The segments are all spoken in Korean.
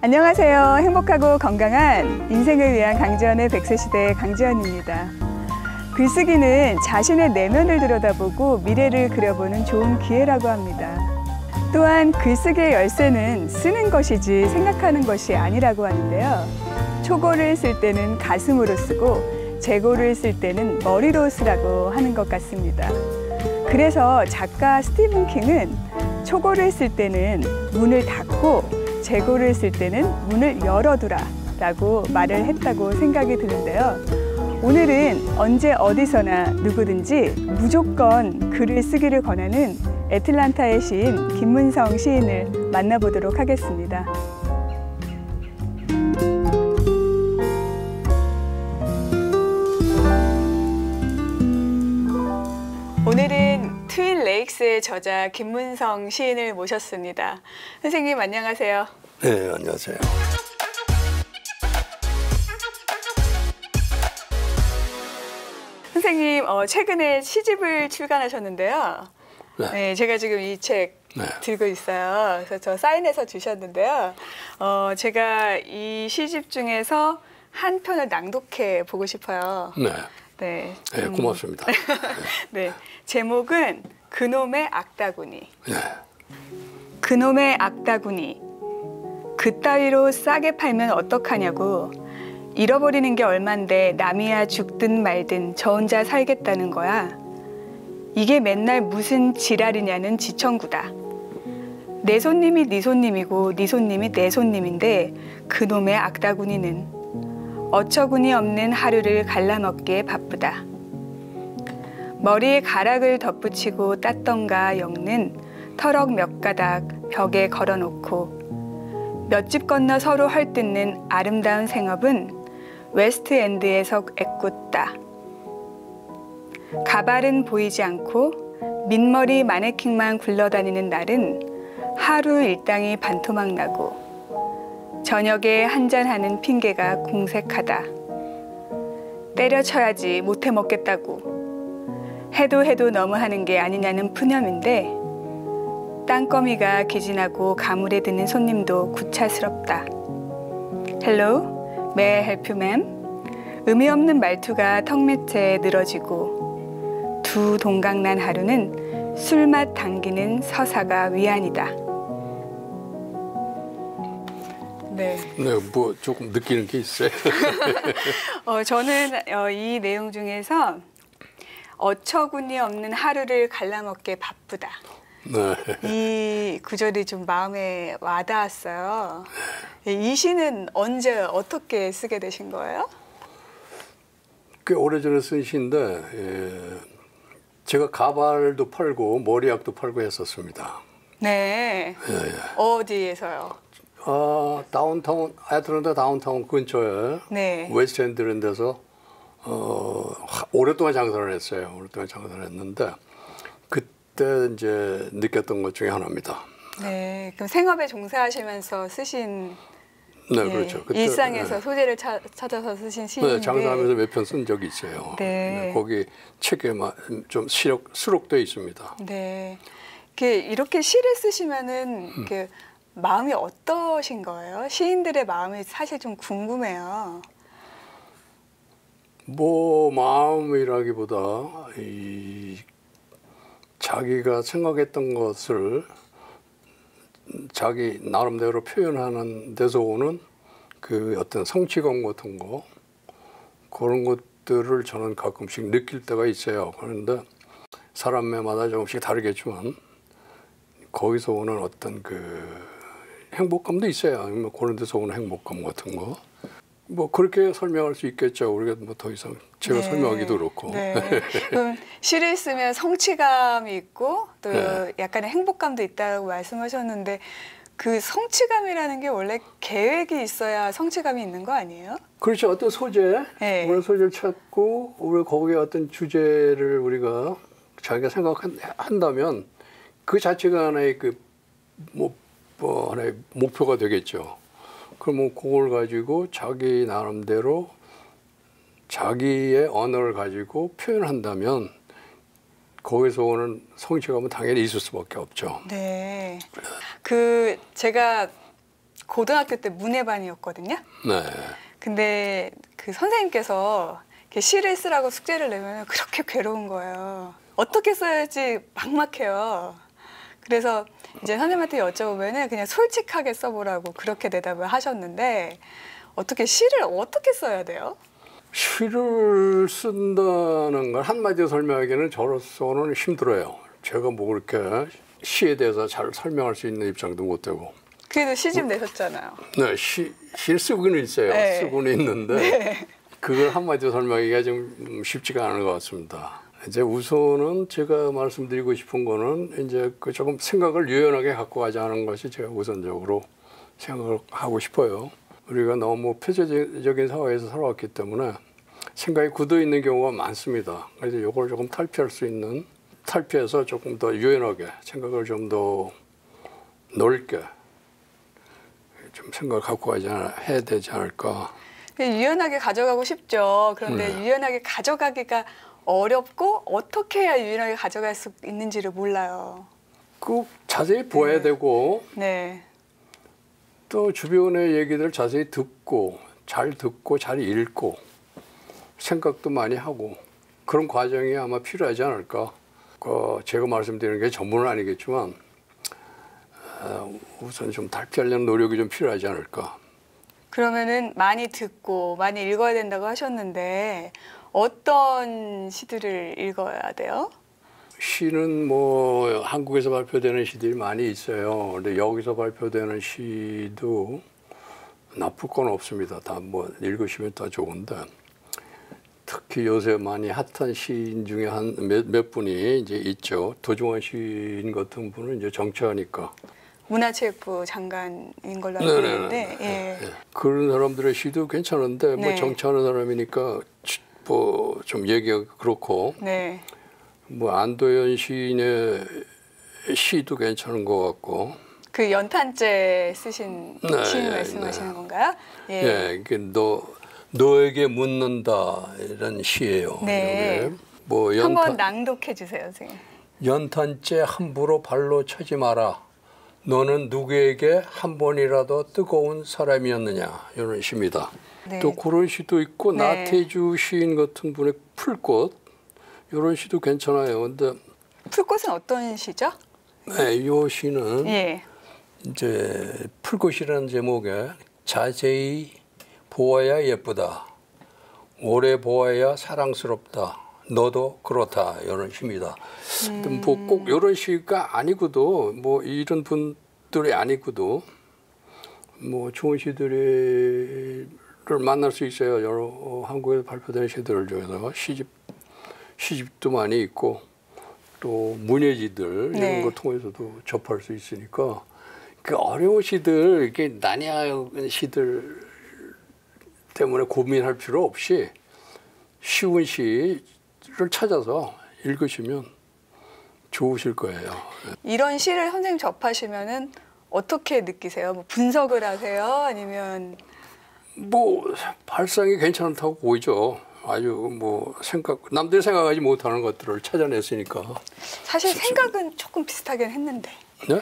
안녕하세요. 행복하고 건강한 인생을 위한 강지연의 100세 시대 강지연입니다. 글쓰기는 자신의 내면을 들여다보고 미래를 그려보는 좋은 기회라고 합니다. 또한 글쓰기의 열쇠는 쓰는 것이지 생각하는 것이 아니라고 하는데요. 초고를 쓸 때는 가슴으로 쓰고 재고를 쓸 때는 머리로 쓰라고 하는 것 같습니다. 그래서 작가 스티븐 킹은 초고를 쓸 때는 문을 닫고 재고를 쓸 때는 문을 열어두라 라고 말을 했다고 생각이 드는데요. 오늘은 언제 어디서나 누구든지 무조건 글을 쓰기를 권하는 애틀란타의 시인 김문성 시인을 만나보도록 하겠습니다. 오늘은 트윈 레이크스의 저자 김문성 시인을 모셨습니다. 선생님 안녕하세요. 네, 안녕하세요. 선생님 최근에 시집을 출간하셨는데요. 네, 제가 지금 이 책 들고 있어요. 그래서 저 사인해서 주셨는데요. 제가 이 시집 중에서 한 편을 낭독해 보고 싶어요. 네, 고맙습니다. 네, 제목은 그놈의 악다구니. 네. 그놈의 악다구니. 그따위로 싸게 팔면 어떡하냐고. 잃어버리는 게 얼만데 남이야 죽든 말든 저 혼자 살겠다는 거야. 이게 맨날 무슨 지랄이냐는 지청구다. 내 손님이 네 손님이고 네 손님이 내 손님인데 그놈의 악다구니는 어처구니 없는 하루를 갈라먹기에 바쁘다. 머리에 가락을 덧붙이고 땄던가 엮는 터럭 몇 가닥 벽에 걸어놓고 몇 집 건너 서로 헐뜯는 아름다운 생업은 웨스트엔드에서 애꿎다. 가발은 보이지 않고 민머리 마네킹만 굴러다니는 날은 하루 일당이 반토막 나고 저녁에 한잔하는 핑계가 공색하다. 때려쳐야지 못해 먹겠다고. 해도 너무하는 게 아니냐는 푸념인데 땅거미가 기진하고 가물에 드는 손님도 구차스럽다. Hello, may I help you, ma'am? 의미 없는 말투가 턱밑에 늘어지고 두 동강난 하루는 술맛 당기는 서사가 위안이다. 네, 뭐 조금 느끼는 게 있어요. 저는 이 내용 중에서 어처구니 없는 하루를 갈라먹기에 바쁘다. 이 구절이 좀 마음에 와닿았어요. 이 시는 언제 어떻게 쓰게 되신 거예요? 꽤 오래전에 쓴 시인데 제가 가발도 팔고 머리약도 팔고 했었습니다. 네. 어디에서요? 다운타운, 애틀랜타 다운타운 근처에 웨스트엔드 이런 데서 오랫동안 장사를 했어요. 오랫동안 장사를 했는데 그때 이제 느꼈던 것 중에 하나입니다. 네, 그럼 생업에 종사하시면서 쓰신 그렇죠. 그때, 일상에서 소재를 찾아서 쓰신 시인인데 장사하면서 몇 편 쓴 적이 있어요. 거기 책에 좀 수록되어 있습니다. 네, 이렇게 시를 쓰시면은 마음이 어떠신 거예요? 시인들의 마음이 사실 좀 궁금해요. 뭐 마음이라기보다 자기가 생각했던 것을 자기 나름대로 표현하는 데서 오는 그 어떤 성취감 같은 거 그런 것들을 저는 가끔씩 느낄 때가 있어요. 그런데 사람마다 조금씩 다르겠지만 거기서 오는 어떤 그 행복감도 있어요. 뭐 그런 데서 오는 행복감 같은 거. 뭐 그렇게 설명할 수 있겠죠. 우리가 뭐 더 이상 제가 설명하기도 그렇고. 그럼 시를 쓰면 성취감이 있고 또 약간의 행복감도 있다고 말씀하셨는데 그 성취감이라는 게 원래 계획이 있어야 성취감이 있는 거 아니에요? 그렇죠. 어떤 소재, 그런 소재를 찾고 우리 거기에 어떤 주제를 우리가 자기가 생각한다면 그 자체가 하나의 하나의 목표가 되겠죠. 그러면 그걸 가지고 자기 나름대로 자기의 언어를 가지고 표현한다면 거기서 오는 성취감은 당연히 있을 수밖에 없죠. 네. 제가 고등학교 때 문예반이었거든요. 네. 근데 그 선생님께서 이렇게 시를 쓰라고 숙제를 내면 그렇게 괴로운 거예요. 어떻게 써야지 막막해요. 그래서 이제 선생님한테 여쭤보면은 그냥 솔직하게 써보라고 그렇게 대답을 하셨는데 어떻게 시를 어떻게 써야 돼요? 시를 쓴다는 걸 한마디로 설명하기는 저로서는 힘들어요. 제가 뭐 그렇게 시에 대해서 잘 설명할 수 있는 입장도 못 되고. 그래도 시집 내셨잖아요. 네, 시를 쓰고는 있어요. 네. 쓰고는 있는데 네. 그걸 한마디로 설명하기가 좀 쉽지가 않은 것 같습니다. 이제 우선은 제가 말씀드리고 싶은 거는 이제 그 조금 생각을 유연하게 갖고 가자는 것이 제가 우선적으로 생각을 하고 싶어요. 우리가 너무 폐쇄적인 사회에서 살아왔기 때문에 생각이 굳어 있는 경우가 많습니다. 그래서 이걸 조금 탈피해서 조금 더 유연하게 생각을 좀 더 넓게 좀 생각을 갖고 해야 되지 않을까. 유연하게 가져가고 싶죠. 그런데 유연하게 가져가기가 어렵고 어떻게 해야 유연하게 가져갈 수 있는지를 몰라요. 그 자세히 보아야 되고 네. 또 주변의 얘기들을 자세히 듣고 잘 읽고 생각도 많이 하고 그런 과정이 아마 필요하지 않을까. 제가 말씀드리는 게 전부는 아니겠지만 우선 좀 탈피하려는 노력이 좀 필요하지 않을까. 그러면은 많이 듣고 많이 읽어야 된다고 하셨는데 어떤 시들을 읽어야 돼요? 시는 뭐 한국에서 발표되는 시들이 많이 있어요. 근데 여기서 발표되는 시도 나쁠 건 없습니다. 다 뭐 읽으시면 다 좋은데 특히 요새 많이 핫한 시인 중에 한 몇 분이 이제 있죠. 도중환 시인 같은 분은 이제 정치하니까 문화체육부 장관인 걸로 알고 있는데 예. 그런 사람들의 시도 괜찮은데 뭐 네. 정치하는 사람이니까 뭐 좀 얘기가 그렇고 네. 뭐 안도현 시인의 시도 괜찮은 것 같고 그 연탄재 쓰신 네, 시인 말씀하시는 건가요? 예. 예, 이게 너에게 묻는다 이런 시예요. 네. 이게 뭐 한번 낭독해 주세요, 선생님. 연탄재 함부로 발로 차지 마라. 너는 누구에게 한 번이라도 뜨거운 사람이었느냐 이런 시입니다. 네. 또 그런 시도 있고 네. 나태주 시인 같은 분의 풀꽃 이런 시도 괜찮아요. 근데 풀꽃은 어떤 시죠? 네, 이 시는 예. 이제 풀꽃이라는 제목에 자세히 보아야 예쁘다. 오래 보아야 사랑스럽다. 너도 그렇다. 이런 시입니다. 뭐 꼭 이런 시가 아니고도 뭐 이런 분들이 아니고도 뭐 좋은 시들을 만날 수 있어요. 여러 한국에서 발표된 시들 중에서 시집도 많이 있고 또 문예지들 네. 이런 거 통해서도 접할 수 있으니까 그 어려운 시들 이렇게 난해한 시들 때문에 고민할 필요 없이 쉬운 시를 찾아서 읽으시면 좋으실 거예요. 이런 시를 선생님 접하시면은 어떻게 느끼세요? 뭐 분석을 하세요? 아니면 뭐 발상이 괜찮다고 보이죠. 아주 뭐 남들이 생각하지 못하는 것들을 찾아냈으니까. 사실 생각은 조금 비슷하긴 했는데. 네?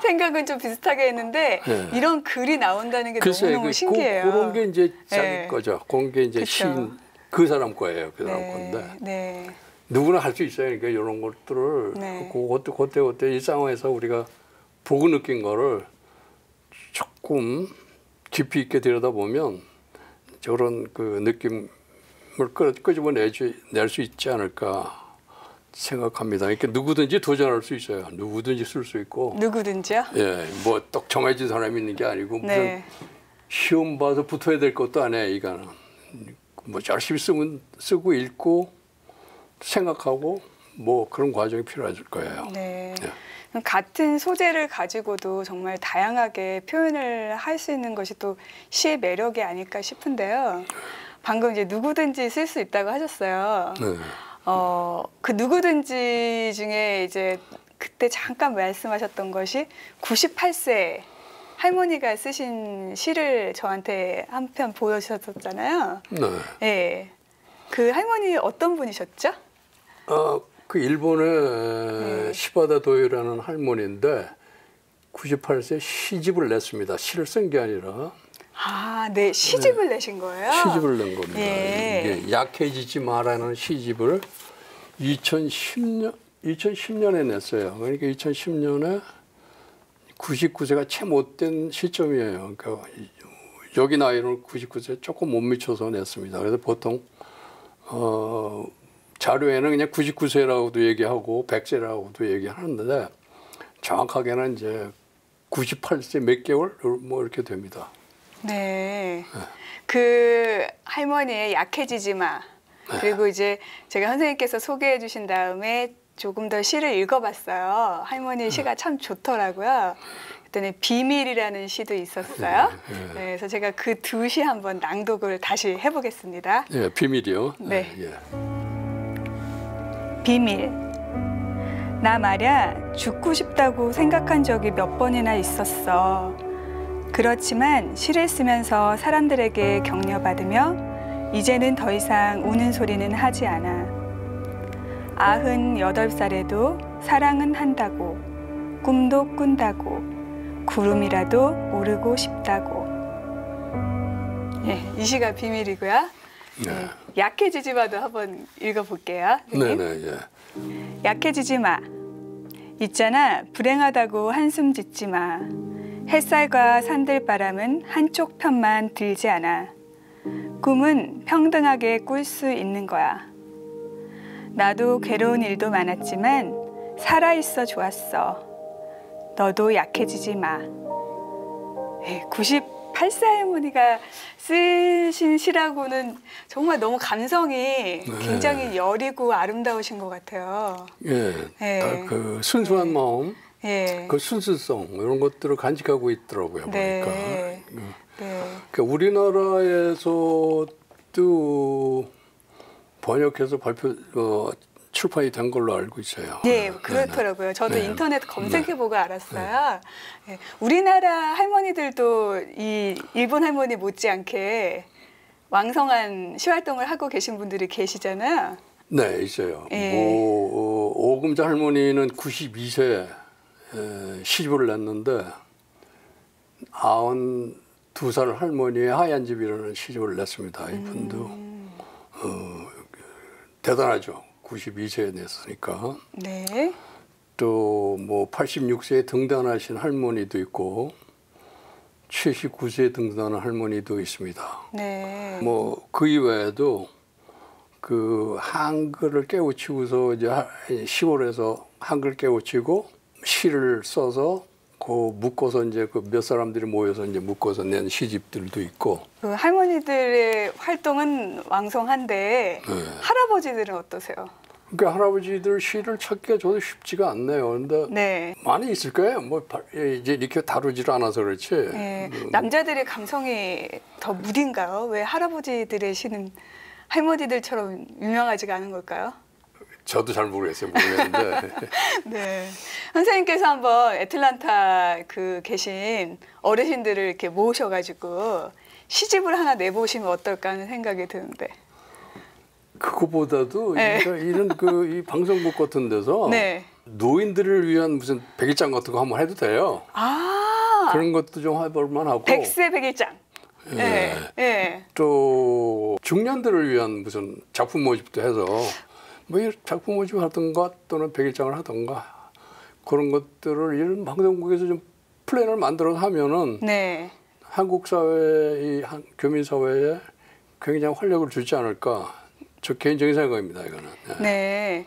생각은 좀 비슷하게 했는데 네. 이런 글이 나온다는 게 글쎄, 너무너무 신기해요. 그런 게 이제 자기 네. 거죠. 그런 게 이제 그쵸. 시인 그 사람 거예요. 그 사람 네. 건데. 네. 누구나 할 수 있어요. 그러니까 이런 것들을 네. 그때 이 상황에서 우리가 보고 느낀 거를 조금 깊이 있게 들여다보면 저런 그 느낌을 끄집어낼 수 있지 않을까 생각합니다. 그러니까 누구든지 도전할 수 있어요. 누구든지 쓸 수 있고. 누구든지요? 예, 뭐 딱 정해진 사람이 있는 게 아니고 무슨 네. 시험 봐서 붙어야 될 것도 아니에요. 이거는 뭐 열심히 쓰고 읽고 생각하고 뭐 그런 과정이 필요할 거예요. 네. 네. 그럼 같은 소재를 가지고도 정말 다양하게 표현을 할 수 있는 것이 또 시의 매력이 아닐까 싶은데요. 방금 이제 누구든지 쓸 수 있다고 하셨어요. 네. 그 누구든지 중에 이제 그때 잠깐 말씀하셨던 것이 98세 할머니가 쓰신 시를 저한테 한 편 보여주셨잖아요. 네. 예. 그 할머니 어떤 분이셨죠? 그 일본의 네. 시바다 도요라는 할머니인데 98세 시집을 냈습니다. 시를 쓴 게 아니라 아, 네, 시집을 내신 거예요? 시집을 낸 겁니다. 예. 이게 약해지지 마라는 시집을 2010년에 냈어요. 그러니까 2010년에 99세가 채 못 된 시점이에요. 그러니까 여기 나이로는 99세 조금 못 미쳐서 냈습니다. 그래서 보통 자료에는 그냥 99세라고도 얘기하고 100세라고도 얘기하는데 정확하게는 이제 98세 몇 개월 뭐 이렇게 됩니다. 네. 그 할머니의 약해지지 마. 그리고 이제 제가 선생님께서 소개해 주신 다음에 조금 더 시를 읽어봤어요. 할머니의 시가 참 좋더라고요. 그랬더니 비밀이라는 시도 있었어요. 네, 그래서 제가 그 두 시 한번 낭독을 다시 해보겠습니다. 예, 비밀이요. 네. 예. 비밀. 나 말야 죽고 싶다고 생각한 적이 몇 번이나 있었어. 그렇지만 시를 쓰면서 사람들에게 격려받으며 이제는 더 이상 우는 소리는 하지 않아. 98살에도 사랑은 한다고, 꿈도 꾼다고, 구름이라도 오르고 싶다고. 예, 이 시가 비밀이고요. 네. 약해지지 마도 한번 읽어볼게요. 선생님. 네네. 예. 약해지지 마. 있잖아, 불행하다고 한숨 짓지 마. 햇살과 산들바람은 한쪽 편만 들지 않아. 꿈은 평등하게 꿀 수 있는 거야. 나도 괴로운 일도 많았지만 살아있어 좋았어. 너도 약해지지 마. 98세 할머니가 쓰신 시라고는 정말 너무 감성이 굉장히 여리고 아름다우신 것 같아요. 예. 네. 그 순수한 마음, 예. 그 순수성 이런 것들을 간직하고 있더라고요. 네. 보니까. 네. 그러니까 우리나라에서도 번역해서 출판이 된 걸로 알고 있어요. 네, 그렇더라고요. 저도 네. 인터넷 검색해보고 알았어요. 네. 우리나라 할머니들도 이 일본 할머니 못지않게 왕성한 시활동을 하고 계신 분들이 계시잖아요. 네, 있어요. 예. 오금자 할머니는 92세 시집을 냈는데 92살 할머니의 하얀 집이라는 시집을 냈습니다. 이분도 대단하죠. 92세에 냈으니까. 네. 또 뭐 86세에 등단하신 할머니도 있고 79세에 등단한 할머니도 있습니다. 네. 뭐 그 이외에도 그 한글을 깨우치고서 이제 시골에서 한글 깨우치고 시를 써서 그 묶어서 이제 그 몇 사람들이 모여서 이제 묶어서 낸 시집들도 있고. 그 할머니들의 활동은 왕성한데 네. 할아버지들은 어떠세요? 그러니까 할아버지들 시를 찾기가 저도 쉽지가 않네요. 그런데 네. 많이 있을 거예요. 뭐 이제 이렇게 다루질 않아서 그렇지. 네. 남자들의 감성이 더 무딘가요? 왜 할아버지들의 시는 할머니들처럼 유명하지가 않은 걸까요? 저도 잘 모르겠는데. 네. 선생님께서 한번 애틀란타 계신 어르신들을 이렇게 모으셔가지고 시집을 하나 내보시면 어떨까 하는 생각이 드는데. 그거보다도 네. 이런 이 방송국 같은 데서 네. 노인들을 위한 무슨 백일장 같은 거 한번 해도 돼요. 아. 그런 것도 좀 해볼 만하고. 백세 백일장. 네. 네. 또 중년들을 위한 무슨 작품 모집도 해서 뭐 이 작품 모집 하든가 또는 백일장을 하든가 그런 것들을 이런 방송국에서 좀 플랜을 만들어서 하면은 네. 한국 사회, 교민 사회에 굉장히 활력을 주지 않을까. 저 개인적인 생각입니다, 이거는. 네.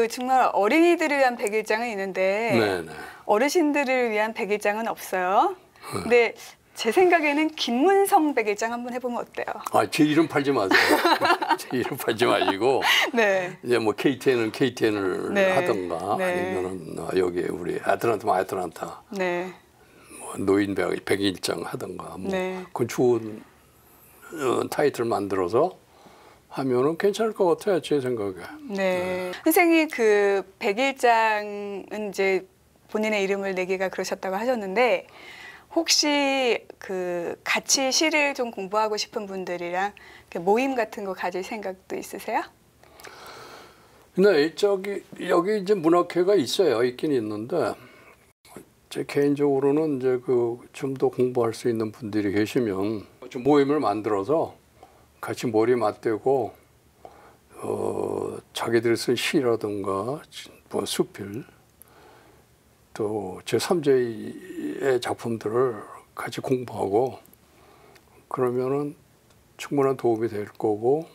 정말 어린이들을 위한 백일장은 있는데 네, 네. 어르신들을 위한 백일장은 없어요. 근데 제 생각에는 김문성 백일장 한번 해보면 어때요? 제 이름 팔지 마세요. 제 이름 팔지 마시고 네. 이제 뭐 KTN은 KTN을 네. 하던가 네. 아니면은 여기 우리 애틀란타 네. 뭐 노인 백일장 하던가 뭐 네. 그건 좋은 타이틀 만들어서 하면은 괜찮을 것 같아요, 제 생각에. 네. 선생님 백일장은 이제 본인의 이름을 내기가 그러셨다고 하셨는데 혹시 같이 시를 좀 공부하고 싶은 분들이랑 모임 같은 거 가질 생각도 있으세요? 네, 여기 이제 문학회가 있어요. 있긴 있는데 제 개인적으로는 이제 그 좀 더 공부할 수 있는 분들이 계시면 좀 모임을 만들어서 같이 머리 맞대고 자기들이 쓴 시라든가 뭐 수필 또 제3자의 작품들을 같이 공부하고 그러면은 충분한 도움이 될 거고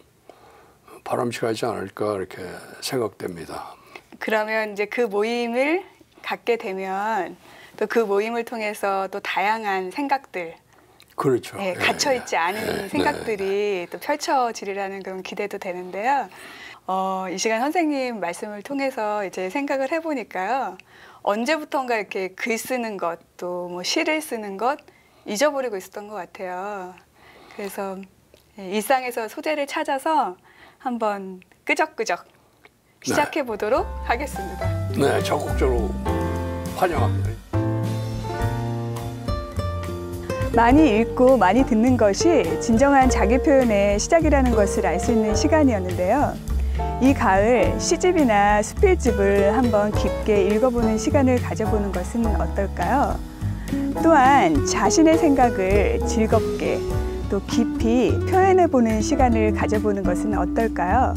바람직하지 않을까 이렇게 생각됩니다. 그러면 이제 그 모임을 갖게 되면 또 그 모임을 통해서 또 다양한 생각들, 그렇죠. 예, 갇혀 있지 않은 생각들이 또 펼쳐지리라는 그런 기대도 되는데요. 이 시간 선생님 말씀을 통해서 이제 생각을 해보니까요. 언제부턴가 이렇게 글 쓰는 것, 또 뭐 시를 쓰는 것 잊어버리고 있었던 것 같아요. 그래서 일상에서 소재를 찾아서 한번 끄적끄적 시작해 보도록 하겠습니다. 네, 적극적으로 환영합니다. 많이 읽고 많이 듣는 것이 진정한 자기 표현의 시작이라는 것을 알 수 있는 시간이었는데요. 이 가을 시집이나 수필집을 한번 깊게 읽어보는 시간을 가져보는 것은 어떨까요? 또한 자신의 생각을 즐겁게 또 깊이 표현해보는 시간을 가져보는 것은 어떨까요?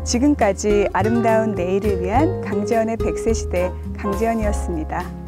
지금까지 아름다운 내일을 위한 강재원의 100세 시대 강재원이었습니다.